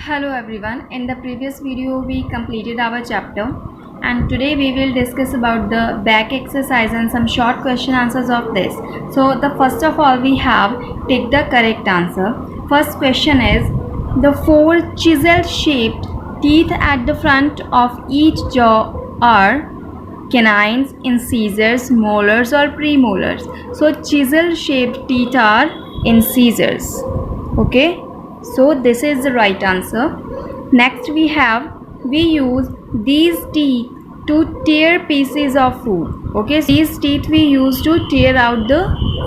Hello everyone. In the previous video we completed our chapter and today we will discuss about the back exercise and some short question answers of this. So the first of all we have take the correct answer. First question is the four chisel shaped teeth at the front of each jaw are canines, incisors, molars or premolars. So chisel shaped teeth are incisors. Okay. So this is the right answer. Next we use these teeth to tear pieces of food. Okay, so these teeth we use to tear out the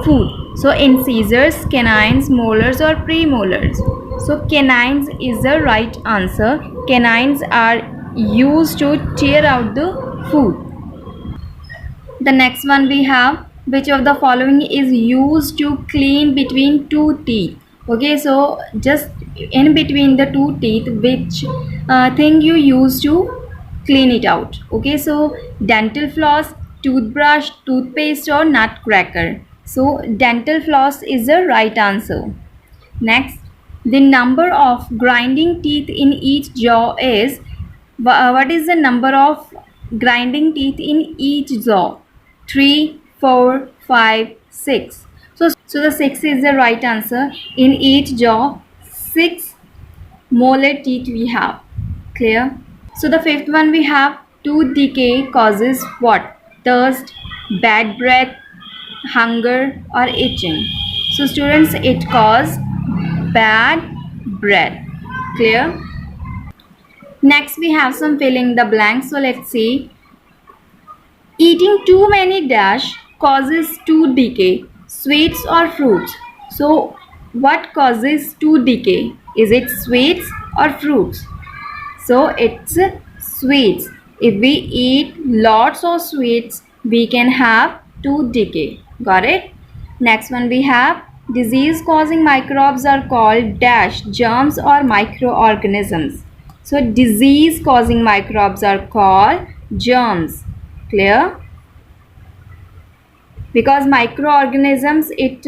food. So incisors, canines, molars or premolars. So canines is the right answer. Canines are used to tear out the food. The next one we have, which of the following is used to clean between two teeth? Okay, so just in between the two teeth, which thing you use to clean it out? Okay, so dental floss, toothbrush, toothpaste or nutcracker. So dental floss is the right answer. Next, the number of grinding teeth in each jaw is, what is the number of grinding teeth in each jaw? 3, 4, 5, 6. So the 6 is the right answer. In each jaw, 6 molar teeth we have. Clear? So the fifth one we have, tooth decay causes what? Thirst, bad breath, hunger or itching. So students, it causes bad breath. Clear? Next we have some filling the blanks. So let's see. Eating too many dash causes tooth decay, sweets or fruits. So what causes tooth decay? Is it sweets or fruits? So it's sweets. If we eat lots of sweets, we can have tooth decay. Got it? Next one we have disease causing microbes are called dash, germs or microorganisms. So disease causing microbes are called germs. Clear? Because microorganisms, it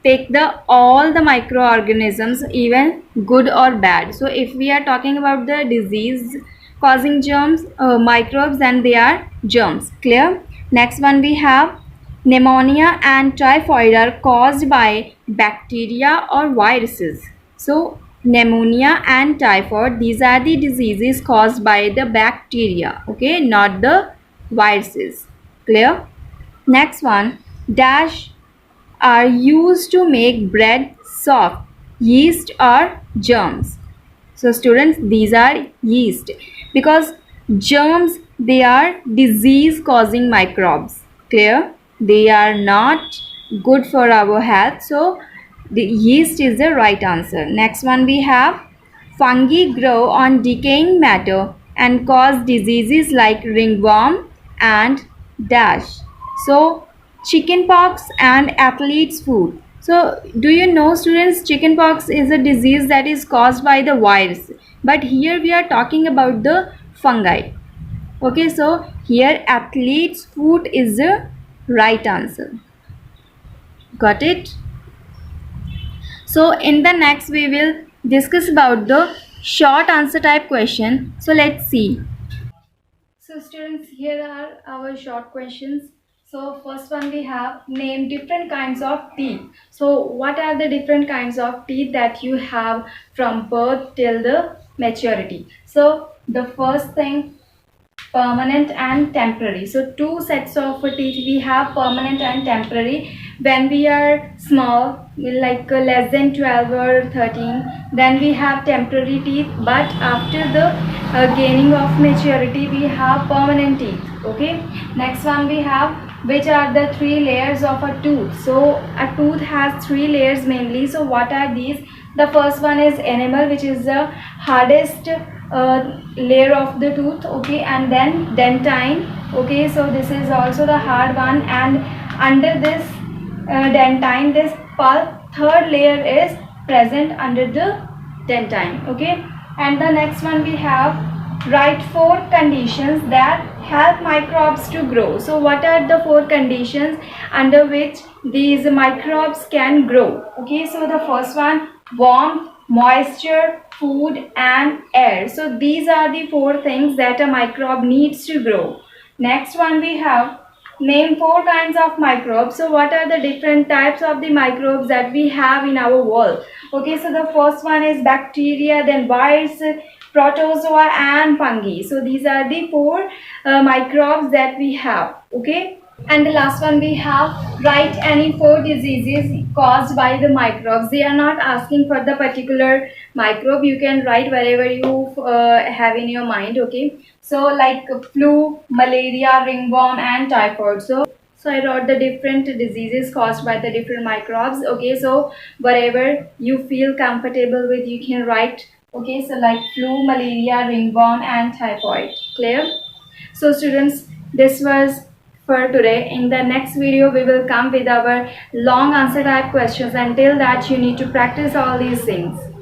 take the all the microorganisms, even good or bad. So if we are talking about the disease causing germs, microbes, then they are germs. Clear? Next one we have pneumonia and typhoid are caused by bacteria or viruses. So pneumonia and typhoid, these are the diseases caused by the bacteria, okay, not the viruses. Clear? Next one, dash are used to make bread soft, yeast or germs. So students, these are yeast, because germs, they are disease causing microbes. Clear? They are not good for our health. So the yeast is the right answer. Next one we have fungi grow on decaying matter and cause diseases like ringworm and dash. So chickenpox and athlete's foot. So do you know students, chickenpox is a disease that is caused by the virus, but here we are talking about the fungi. Okay, so here athlete's foot is the right answer. Got it? So in the next we will discuss about the short answer type question. So let's see. So students, here are our short questions. So first one we have, name different kinds of teeth. So what are the different kinds of teeth that you have from birth till the maturity? So the first thing, permanent and temporary. So two sets of teeth we have, permanent and temporary. When we are small, like less than 12 or 13, then we have temporary teeth, but after the gaining of maturity we have permanent teeth. Okay, next one we have, which are the three layers of a tooth? So a tooth has three layers mainly. So what are these? The first one is enamel, which is the hardest layer of the tooth. Okay, and then dentine. Okay, so this is also the hard one, and under this dentine, this pulp, third layer is present under the dentine. Okay, and the next one we have, write four conditions that help microbes to grow. So what are the four conditions under which these microbes can grow? Okay, so the first one, warmth, moisture, food, and air. So these are the four things that a microbe needs to grow. Next one we have, name four kinds of microbes. So what are the different types of the microbes that we have in our world? Okay, so the first one is bacteria, then virus, protozoa, and fungi. So these are the four microbes that we have. Okay, and the last one we have, write any four diseases caused by the microbes. They are not asking for the particular microbe. You can write wherever you have in your mind. Okay, so like flu, malaria, ringworm, and typhoid. So I wrote the different diseases caused by the different microbes. Okay, so whatever you feel comfortable with, you can write. Okay, so like flu, malaria, ringworm, and typhoid. Clear? So students, this was for today. In the next video, we will come with our long answer type questions. Until that, you need to practice all these things.